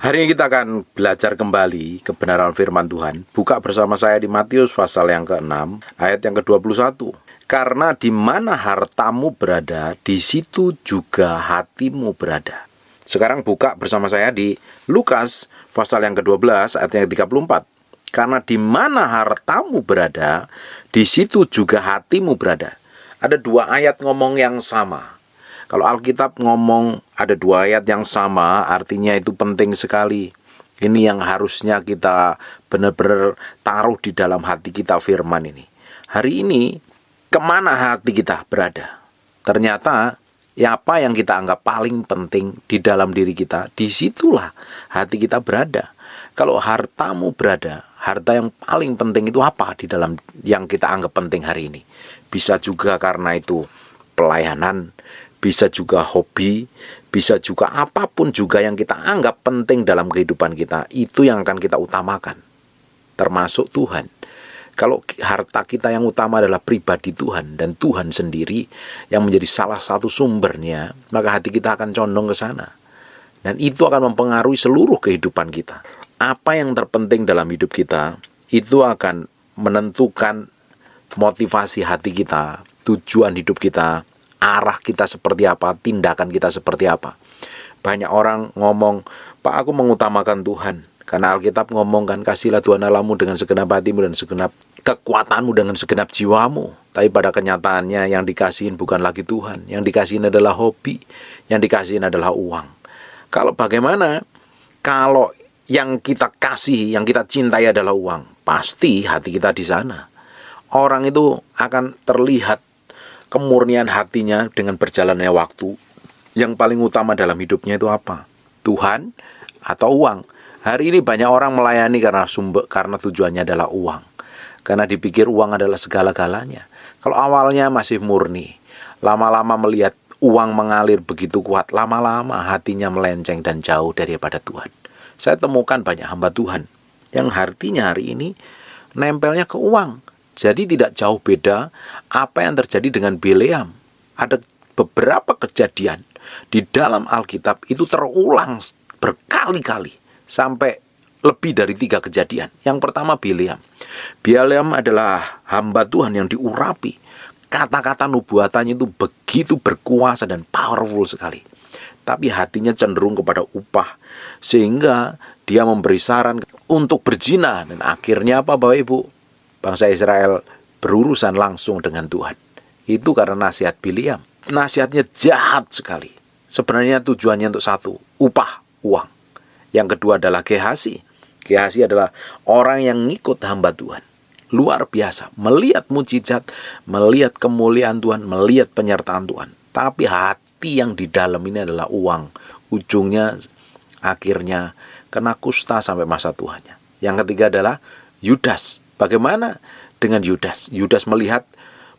Hari ini kita akan belajar kembali kebenaran firman Tuhan. Buka bersama saya di Matius pasal yang ke-6, ayat yang ke-21. Karena di mana hartamu berada, di situ juga hatimu berada. Sekarang buka bersama saya di Lukas pasal yang ke-12, ayat yang ke-34. Karena di mana hartamu berada, di situ juga hatimu berada. Ada dua ayat ngomong yang sama. Kalau Alkitab ngomong ada dua ayat yang sama, artinya itu penting sekali. Ini yang harusnya kita benar-benar taruh di dalam hati kita firman ini. Hari ini, kemana hati kita berada? Ternyata, apa yang kita anggap paling penting di dalam diri kita, disitulah hati kita berada. Kalau hartamu berada, harta yang paling penting itu apa di dalam yang kita anggap penting hari ini? Bisa juga karena itu pelayanan, bisa juga hobi, bisa juga apapun juga yang kita anggap penting dalam kehidupan kita, itu yang akan kita utamakan, termasuk Tuhan. Kalau harta kita yang utama adalah pribadi Tuhan dan Tuhan sendiri yang menjadi salah satu sumbernya, maka hati kita akan condong ke sana. Dan itu akan mempengaruhi seluruh kehidupan kita. Apa yang terpenting dalam hidup kita, itu akan menentukan motivasi hati kita, tujuan hidup kita, arah kita seperti apa, tindakan kita seperti apa. Banyak orang ngomong, Pak, aku mengutamakan Tuhan. Karena Alkitab ngomong kan, kasihlah Tuhan Allahmu dengan segenap hatimu dan segenap kekuatanmu, dengan segenap jiwamu. Tapi pada kenyataannya yang dikasihin bukan lagi Tuhan. Yang dikasihin adalah hobi, yang dikasihin adalah uang. Kalau bagaimana? Kalau yang kita kasih, yang kita cintai adalah uang, pasti hati kita di sana. Orang itu akan terlihat kemurnian hatinya dengan berjalannya waktu. Yang paling utama dalam hidupnya itu apa? Tuhan atau uang? Hari ini banyak orang melayani karena tujuannya adalah uang. Karena dipikir uang adalah segala-galanya. Kalau awalnya masih murni, lama-lama melihat uang mengalir begitu kuat, lama-lama hatinya melenceng dan jauh daripada Tuhan. Saya temukan banyak hamba Tuhan yang hatinya hari ini nempelnya ke uang. Jadi tidak jauh beda apa yang terjadi dengan Bileam. Ada beberapa kejadian di dalam Alkitab itu terulang berkali-kali. Sampai lebih dari 3 kejadian. Yang pertama Bileam. Bileam adalah hamba Tuhan yang diurapi. Kata-kata nubuatannya itu begitu berkuasa dan powerful sekali. Tapi hatinya cenderung kepada upah. Sehingga dia memberi saran untuk berzina. Dan akhirnya apa Bapak Ibu? Bangsa Israel berurusan langsung dengan Tuhan. Itu karena nasihat Bileam. Nasihatnya jahat sekali. Sebenarnya tujuannya untuk satu, upah, uang. Yang kedua adalah Gehasi. Gehasi adalah orang yang ngikut hamba Tuhan. Luar biasa. Melihat mujizat, melihat kemuliaan Tuhan, melihat penyertaan Tuhan. Tapi hati yang di dalam ini adalah uang. Ujungnya akhirnya kena kusta sampai masa tuanya. Yang ketiga adalah Yudas. Bagaimana dengan Yudas? Yudas melihat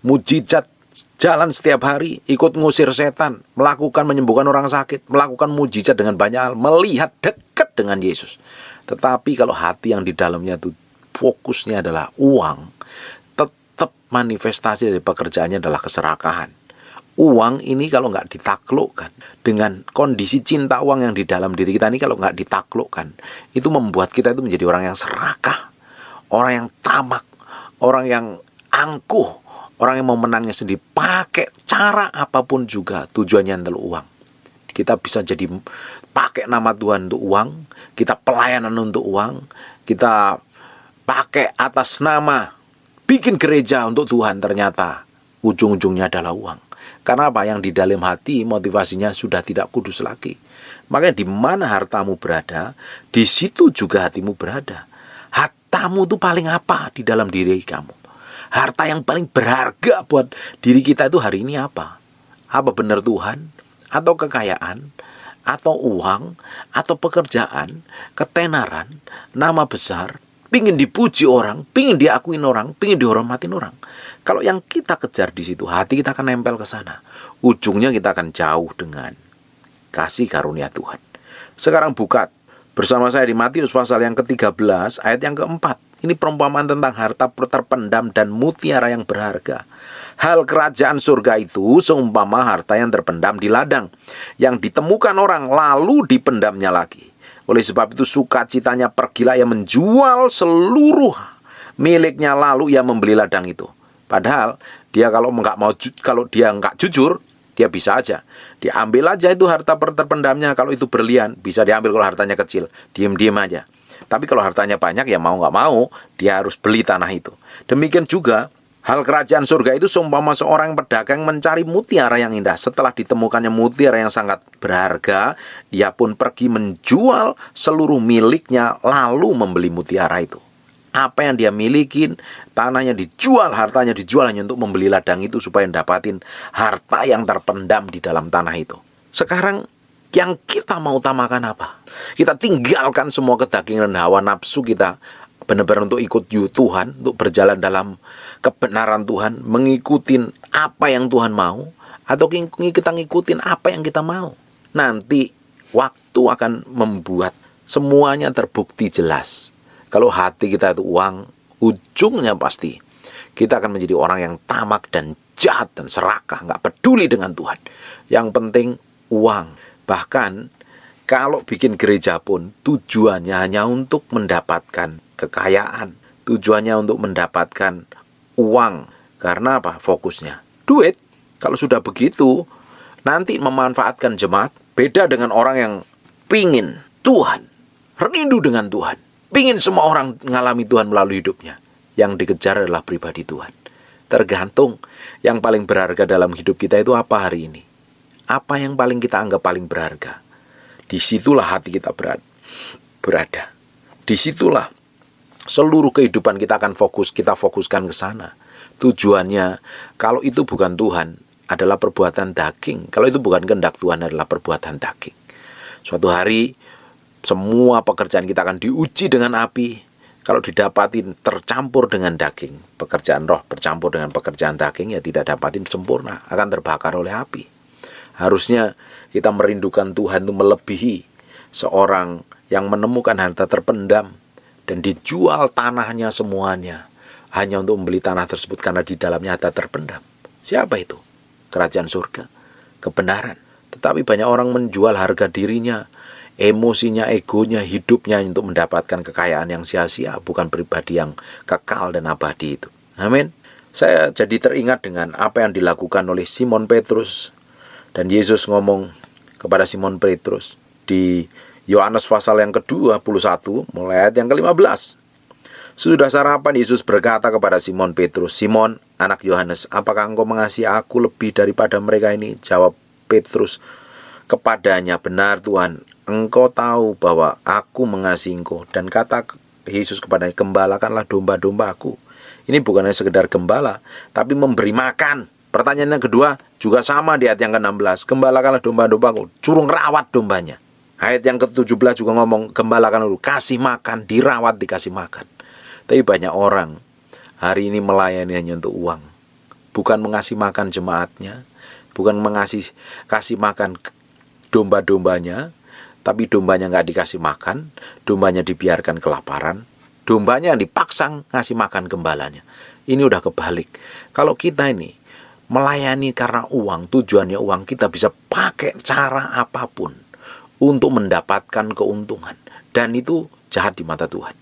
mujizat jalan setiap hari, ikut ngusir setan, melakukan menyembuhkan orang sakit, melakukan mujizat dengan banyak hal, melihat dekat dengan Yesus. Tetapi kalau hati yang di dalamnya itu fokusnya adalah uang, tetap manifestasi dari pekerjaannya adalah keserakahan. Uang ini kalau nggak ditaklukkan dengan kondisi cinta uang yang di dalam diri kita ini, kalau nggak ditaklukkan, itu membuat kita itu menjadi orang yang serakah, orang yang tamak, orang yang angkuh, orang yang mau menangnya sendiri, pakai cara apapun juga tujuannya adalah uang. Kita bisa jadi pakai nama Tuhan untuk uang, kita pelayanan untuk uang, kita pakai atas nama bikin gereja untuk Tuhan, ternyata ujung-ujungnya adalah uang. Karena apa? Yang di dalam hati motivasinya sudah tidak kudus lagi. Makanya di mana hartamu berada, di situ juga hatimu berada. Hartamu itu paling apa di dalam diri kamu? Harta yang paling berharga buat diri kita itu hari ini apa? Apa benar Tuhan? Atau kekayaan? Atau uang? Atau pekerjaan? Ketenaran? Nama besar? Pingin dipuji orang? Pingin diakuin orang? Pingin dihormatin orang? Kalau yang kita kejar di situ, hati kita akan nempel ke sana. Ujungnya kita akan jauh dengan kasih karunia Tuhan. Sekarang buka bersama saya di Matius pasal yang ke-13 ayat yang ke-4. Ini perumpamaan tentang harta terpendam dan mutiara yang berharga. Hal kerajaan surga itu seumpama harta yang terpendam di ladang, yang ditemukan orang lalu dipendamnya lagi. Oleh sebab itu sukacitanya pergilah ia menjual seluruh miliknya, lalu ia membeli ladang itu. Padahal dia kalau dia nggak jujur, dia bisa aja diambil aja itu harta terpendamnya. Kalau itu berlian bisa diambil, kalau hartanya kecil diem aja. Tapi kalau hartanya banyak, ya mau nggak mau dia harus beli tanah itu. Demikian juga hal kerajaan surga itu seumpama seorang pedagang mencari mutiara yang indah. Setelah ditemukannya mutiara yang sangat berharga, ia pun pergi menjual seluruh miliknya lalu membeli mutiara itu. Apa yang dia milikin, tanahnya dijual, hartanya dijual hanya untuk membeli ladang itu supaya dapatin harta yang terpendam di dalam tanah itu. Sekarang yang kita mau utamakan apa? Kita tinggalkan semua kedagingan dan hawa nafsu kita, benar-benar untuk ikut Tuhan, untuk berjalan dalam kebenaran Tuhan, mengikutin apa yang Tuhan mau, atau kita ngikutin apa yang kita mau. Nanti waktu akan membuat semuanya terbukti jelas. Kalau hati kita itu uang, ujungnya pasti kita akan menjadi orang yang tamak dan jahat dan serakah, nggak peduli dengan Tuhan. Yang penting uang. Bahkan kalau bikin gereja pun tujuannya hanya untuk mendapatkan kekayaan, tujuannya untuk mendapatkan uang. Karena apa? Fokusnya duit. Kalau sudah begitu, nanti memanfaatkan jemaat. Beda dengan orang yang pingin Tuhan, rindu dengan Tuhan, pingin semua orang mengalami Tuhan melalui hidupnya. Yang dikejar adalah pribadi Tuhan. Tergantung yang paling berharga dalam hidup kita itu apa hari ini. Apa yang paling kita anggap paling berharga. Disitulah hati kita berada. Disitulah seluruh kehidupan kita akan kita fokuskan ke sana. Tujuannya, kalau itu bukan Tuhan, adalah perbuatan daging. Kalau itu bukan kehendak Tuhan, adalah perbuatan daging. Suatu hari, semua pekerjaan kita akan diuji dengan api. Kalau didapatin tercampur dengan daging, pekerjaan roh bercampur dengan pekerjaan daging, ya tidak dapatin sempurna, akan terbakar oleh api. Harusnya kita merindukan Tuhan itu melebihi seorang yang menemukan harta terpendam dan dijual tanahnya semuanya hanya untuk membeli tanah tersebut karena di dalamnya harta terpendam. Siapa itu? Kerajaan surga, kebenaran. Tetapi banyak orang menjual harga dirinya, emosinya, egonya, hidupnya untuk mendapatkan kekayaan yang sia-sia, bukan pribadi yang kekal dan abadi itu. Amin. Saya jadi teringat dengan apa yang dilakukan oleh Simon Petrus. Dan Yesus ngomong kepada Simon Petrus di Yohanes pasal yang ke-21 mulai ayat yang ke-15. Sudah sarapan, Yesus berkata kepada Simon Petrus, "Simon, anak Yohanes, apakah engkau mengasihi aku lebih daripada mereka ini?" Jawab Petrus kepadanya, "Benar Tuhan, engkau tahu bahwa aku mengasihi engkau." Dan kata Yesus kepadanya, "Gembalakanlah domba-domba aku." Ini bukan hanya sekedar gembala, tapi memberi makan. Pertanyaan yang kedua juga sama di ayat yang ke-16. Gembalakanlah domba-dombaku, suruh rawat dombanya. Ayat yang ke-17 juga ngomong, gembalakan dulu, kasih makan, dirawat, dikasih makan. Tapi banyak orang hari ini melayani hanya untuk uang. Bukan mengasih makan jemaatnya, bukan kasih makan domba-dombanya, tapi dombanya nggak dikasih makan, dombanya dibiarkan kelaparan, dombanya yang dipaksa ngasih makan gembalanya. Ini udah kebalik. Kalau kita ini melayani karena uang, tujuannya uang, kita bisa pakai cara apapun untuk mendapatkan keuntungan. Dan itu jahat di mata Tuhan.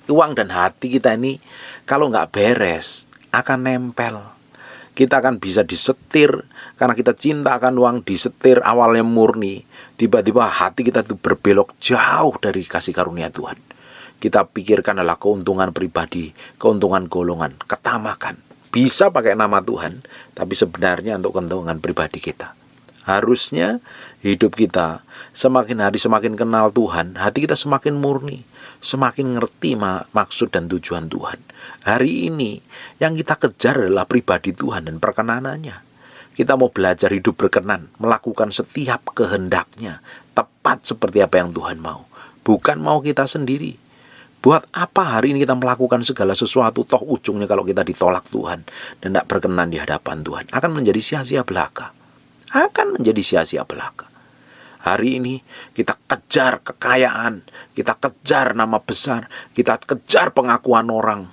Uang dan hati kita ini kalau nggak beres akan nempel. Kita akan bisa disetir karena kita cinta akan uang, disetir awalnya murni. Tiba-tiba hati kita itu berbelok jauh dari kasih karunia Tuhan. Kita pikirkan adalah keuntungan pribadi, keuntungan golongan, ketamakan. Bisa pakai nama Tuhan, tapi sebenarnya untuk keuntungan pribadi kita. Harusnya hidup kita semakin hari semakin kenal Tuhan, hati kita semakin murni, semakin ngerti maksud dan tujuan Tuhan. Hari ini yang kita kejar adalah pribadi Tuhan dan perkenanannya. Kita mau belajar hidup berkenan, melakukan setiap kehendaknya, tepat seperti apa yang Tuhan mau. Bukan mau kita sendiri. Buat apa hari ini kita melakukan segala sesuatu, toh ujungnya kalau kita ditolak Tuhan dan tidak berkenan di hadapan Tuhan, akan menjadi sia-sia belaka. Akan menjadi sia-sia belaka. Hari ini kita kejar kekayaan, kita kejar nama besar, kita kejar pengakuan orang,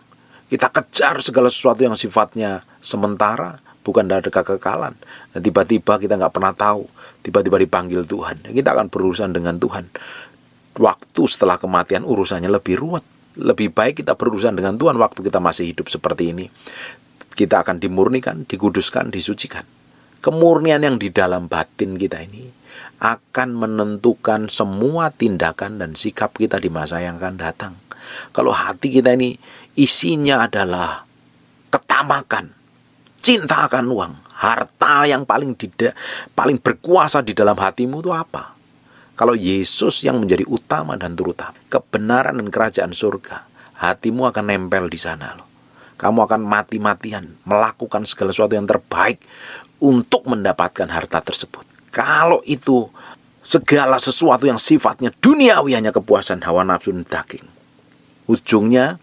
kita kejar segala sesuatu yang sifatnya sementara, bukan dari kekekalan. Dan tiba-tiba kita nggak pernah tahu, tiba-tiba dipanggil Tuhan. Kita akan berurusan dengan Tuhan. waktu setelah kematian urusannya lebih ruwet. Lebih baik kita berurusan dengan Tuhan waktu kita masih hidup seperti ini. Kita akan dimurnikan, dikuduskan, disucikan. Kemurnian yang di dalam batin kita ini akan menentukan semua tindakan dan sikap kita di masa yang akan datang. Kalau hati kita ini isinya adalah ketamakan, cinta akan uang, harta yang paling berkuasa di dalam hatimu itu apa? Kalau Yesus yang menjadi utama dan terutama, kebenaran dan kerajaan surga, hatimu akan nempel di sana loh. Kamu akan mati-matian melakukan segala sesuatu yang terbaik untuk mendapatkan harta tersebut. Kalau itu segala sesuatu yang sifatnya duniawi, hanya kepuasan hawa nafsu dan daging, ujungnya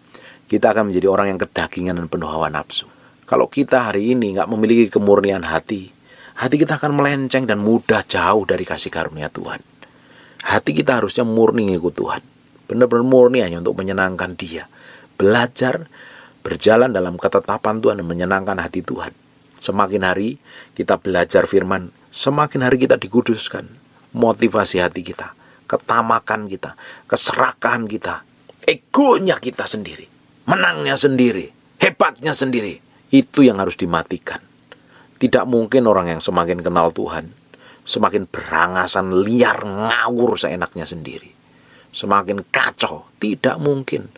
kita akan menjadi orang yang kedagingan dan penuh hawa nafsu. Kalau kita hari ini nggak memiliki kemurnian hati kita akan melenceng dan mudah jauh dari kasih karunia Tuhan. Hati kita harusnya murni ngikut Tuhan. Benar-benar murni hanya untuk menyenangkan Dia. Belajar berjalan dalam ketetapan Tuhan dan menyenangkan hati Tuhan. Semakin hari kita belajar firman, semakin hari kita dikuduskan. Motivasi hati kita, ketamakan kita, keserakahan kita, egonya kita sendiri, menangnya sendiri, hebatnya sendiri, itu yang harus dimatikan. Tidak mungkin orang yang semakin kenal Tuhan semakin berangasan liar ngawur seenaknya sendiri, semakin kacau. Tidak mungkin.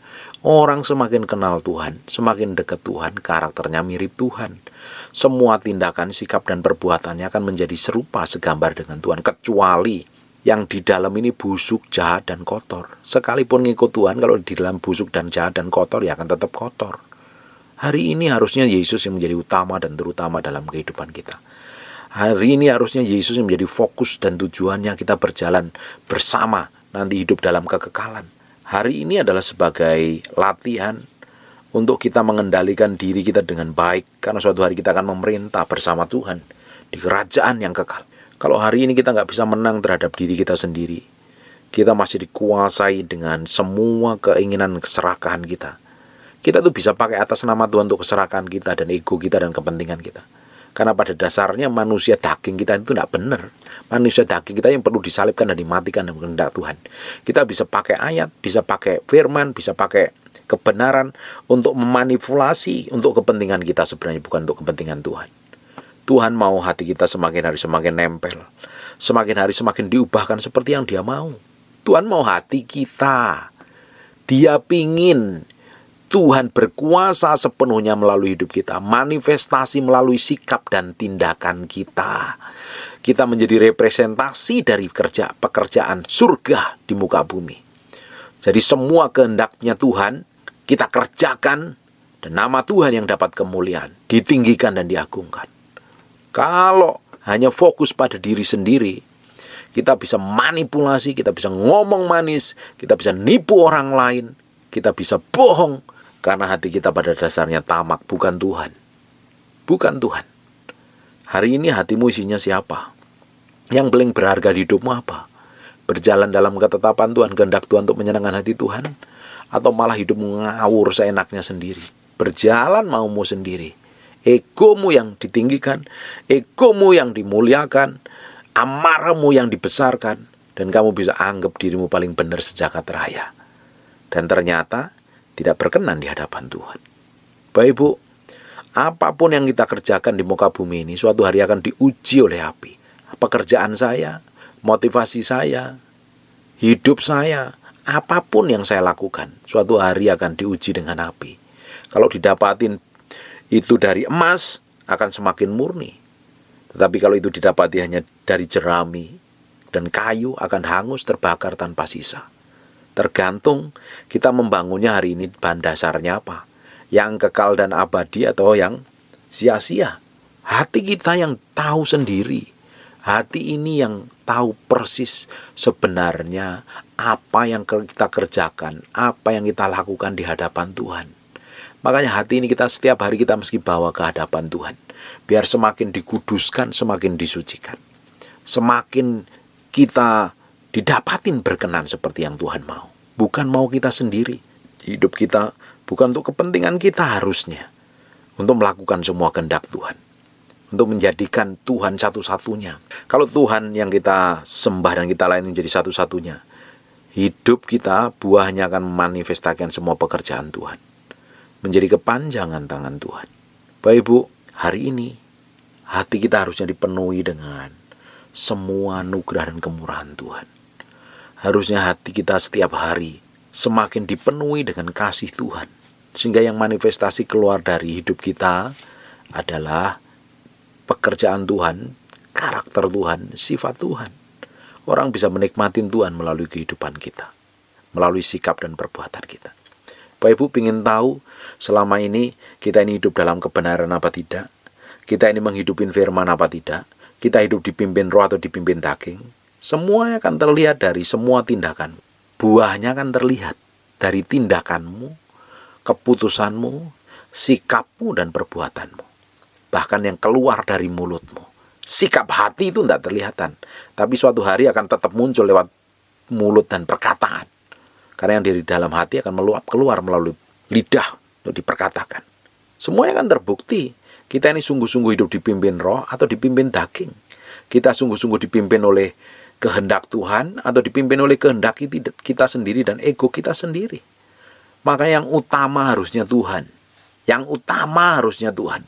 Orang semakin kenal Tuhan, semakin dekat Tuhan, karakternya mirip Tuhan. Semua tindakan, sikap, dan perbuatannya akan menjadi serupa segambar dengan Tuhan. Kecuali yang di dalam ini busuk, jahat, dan kotor. Sekalipun ngikut Tuhan, kalau di dalam busuk dan jahat dan kotor, ya akan tetap kotor. Hari ini harusnya Yesus yang menjadi utama dan terutama dalam kehidupan kita. Hari ini harusnya Yesus yang menjadi fokus dan tujuannya kita berjalan bersama, nanti hidup dalam kekekalan. Hari ini adalah sebagai latihan untuk kita mengendalikan diri kita dengan baik, karena suatu hari kita akan memerintah bersama Tuhan di kerajaan yang kekal. Kalau hari ini kita nggak bisa menang terhadap diri kita sendiri, kita masih dikuasai dengan semua keinginan keserakahan kita. Kita tuh bisa pakai atas nama Tuhan untuk keserakahan kita dan ego kita dan kepentingan kita. Karena pada dasarnya manusia daging kita itu tidak benar. Manusia daging kita yang perlu disalibkan dan dimatikan dengan kehendak Tuhan. Kita bisa pakai ayat, bisa pakai firman, bisa pakai kebenaran untuk memanipulasi untuk kepentingan kita sebenarnya, bukan untuk kepentingan Tuhan. Tuhan mau hati kita semakin hari semakin nempel, semakin hari semakin diubahkan seperti yang Dia mau. Tuhan mau hati kita. Dia pingin Tuhan berkuasa sepenuhnya melalui hidup kita, manifestasi melalui sikap dan tindakan kita. Kita menjadi representasi dari pekerjaan surga di muka bumi. Jadi semua kehendaknya Tuhan kita kerjakan, dan nama Tuhan yang dapat kemuliaan, ditinggikan dan diagungkan. Kalau hanya fokus pada diri sendiri, kita bisa manipulasi, kita bisa ngomong manis, kita bisa nipu orang lain, kita bisa bohong, karena hati kita pada dasarnya tamak, bukan Tuhan. Bukan Tuhan. Hari ini hatimu isinya siapa? Yang paling berharga di hidupmu apa? Berjalan dalam ketetapan Tuhan, kehendak Tuhan untuk menyenangkan hati Tuhan? Atau malah hidupmu ngawur seenaknya sendiri? Berjalan maumu sendiri. Egomu yang ditinggikan, egomu yang dimuliakan, amarahmu yang dibesarkan, dan kamu bisa anggap dirimu paling benar sejagat raya. Dan ternyata tidak berkenan di hadapan Tuhan. Bapak Ibu, apapun yang kita kerjakan di muka bumi ini suatu hari akan diuji oleh api. Pekerjaan saya, motivasi saya, hidup saya, apapun yang saya lakukan suatu hari akan diuji dengan api. Kalau didapatin itu dari emas akan semakin murni. Tetapi kalau itu didapati hanya dari jerami dan kayu akan hangus terbakar tanpa sisa. Tergantung kita membangunnya hari ini bahan dasarnya apa. Yang kekal dan abadi atau yang sia-sia. Hati kita yang tahu sendiri. Hati ini yang tahu persis sebenarnya apa yang kita kerjakan, apa yang kita lakukan di hadapan Tuhan. Makanya hati ini kita setiap hari kita mesti bawa ke hadapan Tuhan. Biar semakin dikuduskan, semakin disucikan. Semakin kita didapatin berkenan seperti yang Tuhan mau. Bukan mau kita sendiri. Hidup kita bukan untuk kepentingan kita harusnya. Untuk melakukan semua kehendak Tuhan. Untuk menjadikan Tuhan satu-satunya. Kalau Tuhan yang kita sembah dan kita layani menjadi satu-satunya, Hidup kita buahnya akan memanifestasikan semua pekerjaan Tuhan, menjadi kepanjangan tangan Tuhan. Bapak Ibu, hari ini hati kita harusnya dipenuhi dengan semua anugerah dan kemurahan Tuhan. Harusnya hati kita setiap hari semakin dipenuhi dengan kasih Tuhan, sehingga yang manifestasi keluar dari hidup kita adalah pekerjaan Tuhan, karakter Tuhan, sifat Tuhan. Orang bisa menikmati Tuhan melalui kehidupan kita, melalui sikap dan perbuatan kita. Bapak Ibu ingin tahu selama ini kita ini hidup dalam kebenaran apa tidak? Kita ini menghidupin firman apa tidak? Kita hidup dipimpin roh atau dipimpin daging? Semuanya akan terlihat dari semua tindakan. Buahnya akan terlihat dari tindakanmu, keputusanmu, sikapmu dan perbuatanmu. Bahkan yang keluar dari mulutmu. Sikap hati itu tidak terlihatan, tapi suatu hari akan tetap muncul lewat mulut dan perkataan. Karena yang dari dalam hati akan meluap keluar melalui lidah untuk diperkatakan. Semuanya akan terbukti. Kita ini sungguh-sungguh hidup dipimpin roh atau dipimpin daging. Kita sungguh-sungguh dipimpin oleh kehendak Tuhan atau dipimpin oleh kehendak kita sendiri dan ego kita sendiri. Maka yang utama harusnya Tuhan. Yang utama harusnya Tuhan.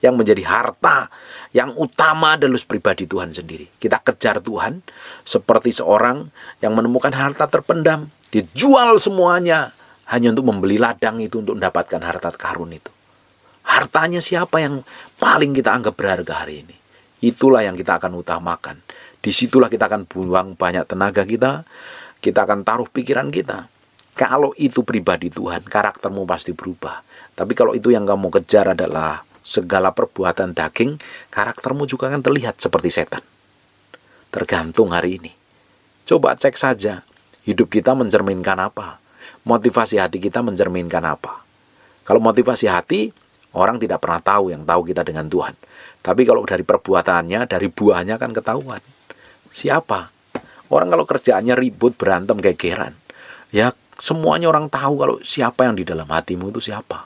Yang menjadi harta yang utama adalah pribadi Tuhan sendiri. Kita kejar Tuhan seperti seorang yang menemukan harta terpendam. Dia jual semuanya hanya untuk membeli ladang itu untuk mendapatkan harta karun itu. Hartanya siapa yang paling kita anggap berharga hari ini? Itulah yang kita akan utamakan. Disitulah kita akan buang banyak tenaga kita. Kita akan taruh pikiran kita. Kalau itu pribadi Tuhan, karaktermu pasti berubah. Tapi kalau itu yang kamu kejar adalah segala perbuatan daging, karaktermu juga akan terlihat seperti setan. Tergantung hari ini. Coba cek saja, hidup kita mencerminkan apa? Motivasi hati kita mencerminkan apa? Kalau motivasi hati, orang tidak pernah tahu, yang tahu kita dengan Tuhan. Tapi kalau dari perbuatannya, dari buahnya kan ketahuan. Siapa? Orang kalau kerjaannya ribut, berantem, gegeran, ya semuanya orang tahu kalau siapa yang di dalam hatimu itu siapa.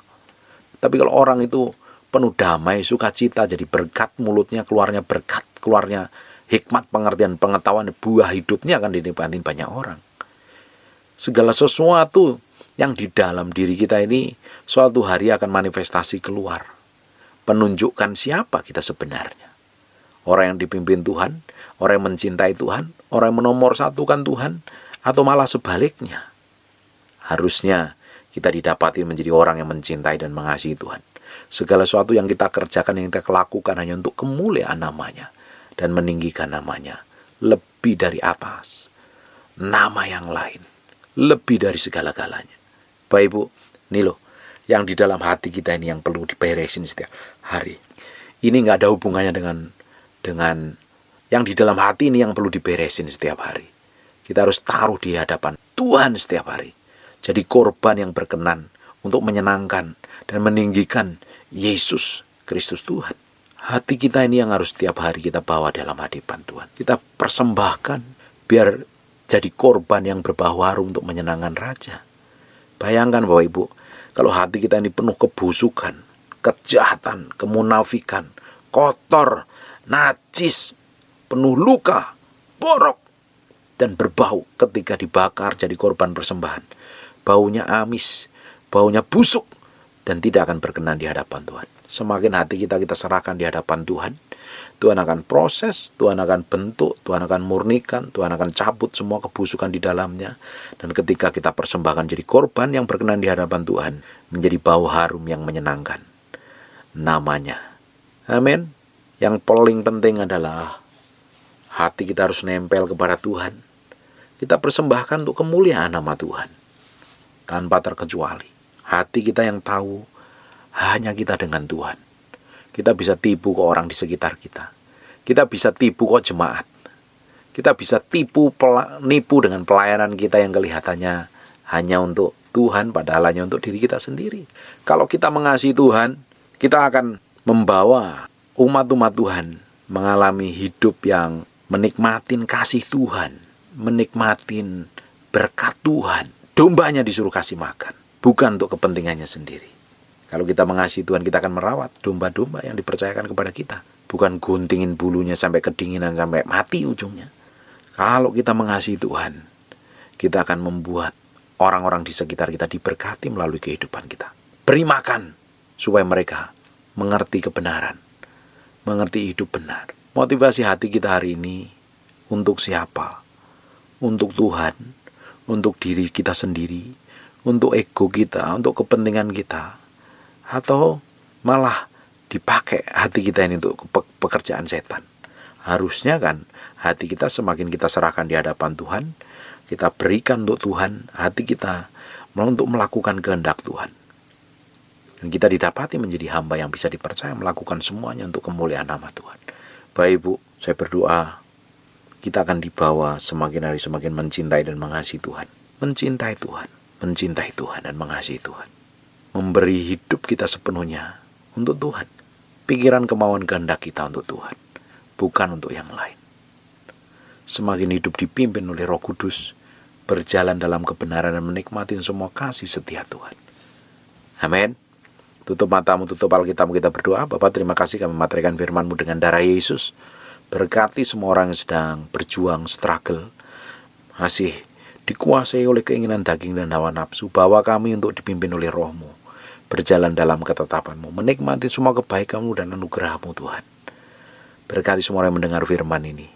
Tapi kalau orang itu penuh damai, sukacita, jadi berkat, mulutnya keluarnya berkat, keluarnya hikmat, pengertian, pengetahuan, buah hidupnya akan dinikmati banyak orang. Segala sesuatu yang di dalam diri kita ini suatu hari akan manifestasi keluar, menunjukkan siapa kita sebenarnya. Orang yang dipimpin Tuhan, orang yang mencintai Tuhan, orang yang menomorsatukan Tuhan, atau malah sebaliknya. Harusnya kita didapati menjadi orang yang mencintai dan mengasihi Tuhan. Segala sesuatu yang kita kerjakan, yang kita lakukan hanya untuk kemuliaan namanya dan meninggikan namanya lebih dari atas nama yang lain, lebih dari segala-galanya. Bapak Ibu, ini loh yang di dalam hati kita ini yang perlu diberesin setiap hari. Ini nggak ada hubungannya dengan yang di dalam hati ini yang perlu diberesin setiap hari. Kita harus taruh di hadapan Tuhan setiap hari. Jadi korban yang berkenan untuk menyenangkan dan meninggikan Yesus Kristus Tuhan. Hati kita ini yang harus setiap hari kita bawa dalam hadapan Tuhan. Kita persembahkan biar jadi korban yang berbau harum untuk menyenangkan Raja. Bayangkan Bapak Ibu, kalau hati kita ini penuh kebusukan, kejahatan, kemunafikan, kotor, najis, penuh luka, borok, dan berbau ketika dibakar jadi korban persembahan. Baunya amis, baunya busuk, dan tidak akan berkenan di hadapan Tuhan. Semakin hati kita serahkan di hadapan Tuhan, Tuhan akan proses, Tuhan akan bentuk, Tuhan akan murnikan, Tuhan akan cabut semua kebusukan di dalamnya. Dan ketika kita persembahkan jadi korban yang berkenan di hadapan Tuhan, menjadi bau harum yang menyenangkan namanya. Amin. Yang paling penting adalah hati kita harus nempel kepada Tuhan. Kita persembahkan untuk kemuliaan nama Tuhan tanpa terkecuali. Hati kita yang tahu hanya kita dengan Tuhan. Kita bisa tipu ke orang di sekitar kita. Kita bisa tipu kok jemaat. Kita bisa nipu dengan pelayanan kita yang kelihatannya hanya untuk Tuhan, padahal hanya untuk diri kita sendiri. Kalau kita mengasihi Tuhan, kita akan membawa umat-umat Tuhan mengalami hidup yang menikmatin kasih Tuhan, menikmatin berkat Tuhan. Dombanya disuruh kasih makan, bukan untuk kepentingannya sendiri. Kalau kita mengasihi Tuhan, kita akan merawat domba-domba yang dipercayakan kepada kita. Bukan guntingin bulunya sampai kedinginan, sampai mati ujungnya. Kalau kita mengasihi Tuhan, kita akan membuat orang-orang di sekitar kita diberkati melalui kehidupan kita. Beri makan supaya mereka mengerti kebenaran, mengerti hidup benar. Motivasi hati kita hari ini untuk siapa? Untuk Tuhan, untuk diri kita sendiri, untuk ego kita, untuk kepentingan kita, atau malah dipakai hati kita ini untuk pekerjaan setan. Harusnya kan hati kita semakin kita serahkan di hadapan Tuhan, kita berikan untuk Tuhan hati kita untuk melakukan kehendak Tuhan. Dan kita didapati menjadi hamba yang bisa dipercaya melakukan semuanya untuk kemuliaan nama Tuhan. Bapak Ibu, saya berdoa kita akan dibawa semakin hari semakin mencintai dan mengasihi Tuhan. Mencintai Tuhan, mencintai Tuhan dan mengasihi Tuhan. Memberi hidup kita sepenuhnya untuk Tuhan. Pikiran, kemauan, kehendak kita untuk Tuhan, bukan untuk yang lain. Semakin hidup dipimpin oleh Roh Kudus, berjalan dalam kebenaran dan menikmati semua kasih setia Tuhan. Amin. Tutup matamu, tutup Alkitab, kita berdoa. Bapa, terima kasih kami memateraikan firman-Mu dengan darah Yesus. Berkati semua orang yang sedang berjuang, struggle, masih dikuasai oleh keinginan daging dan hawa nafsu. Bawa kami untuk dipimpin oleh Roh-Mu, berjalan dalam ketetapan-Mu, menikmati semua kebaikan-Mu dan anugerah-Mu Tuhan. Berkati semua orang yang mendengar firman ini.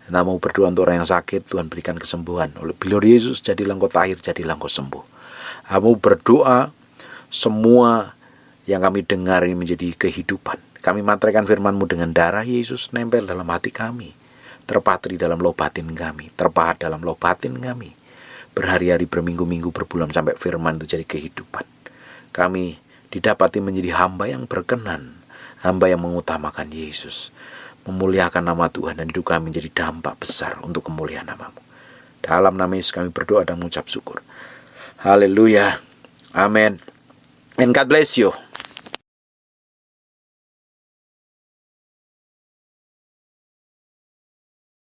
Namamu berdoa untuk orang yang sakit, Tuhan berikan kesembuhan. Oleh bilur Yesus, jadilah engkau tahir, jadilah engkau sembuh. Kamu berdoa, semua yang kami dengar ini menjadi kehidupan. Kami materaikan firman-Mu dengan darah Yesus nempel dalam hati kami, terpatri dalam loh batin kami, terpahat dalam loh batin kami. Berhari-hari, berminggu-minggu, berbulan sampai firman itu jadi kehidupan. Kami didapati menjadi hamba yang berkenan, hamba yang mengutamakan Yesus, memuliakan nama Tuhan, dan hidup kami menjadi dampak besar untuk kemuliaan nama-Mu. Dalam nama Yesus kami berdoa dan mengucap syukur. Haleluya. Amin. And God bless you.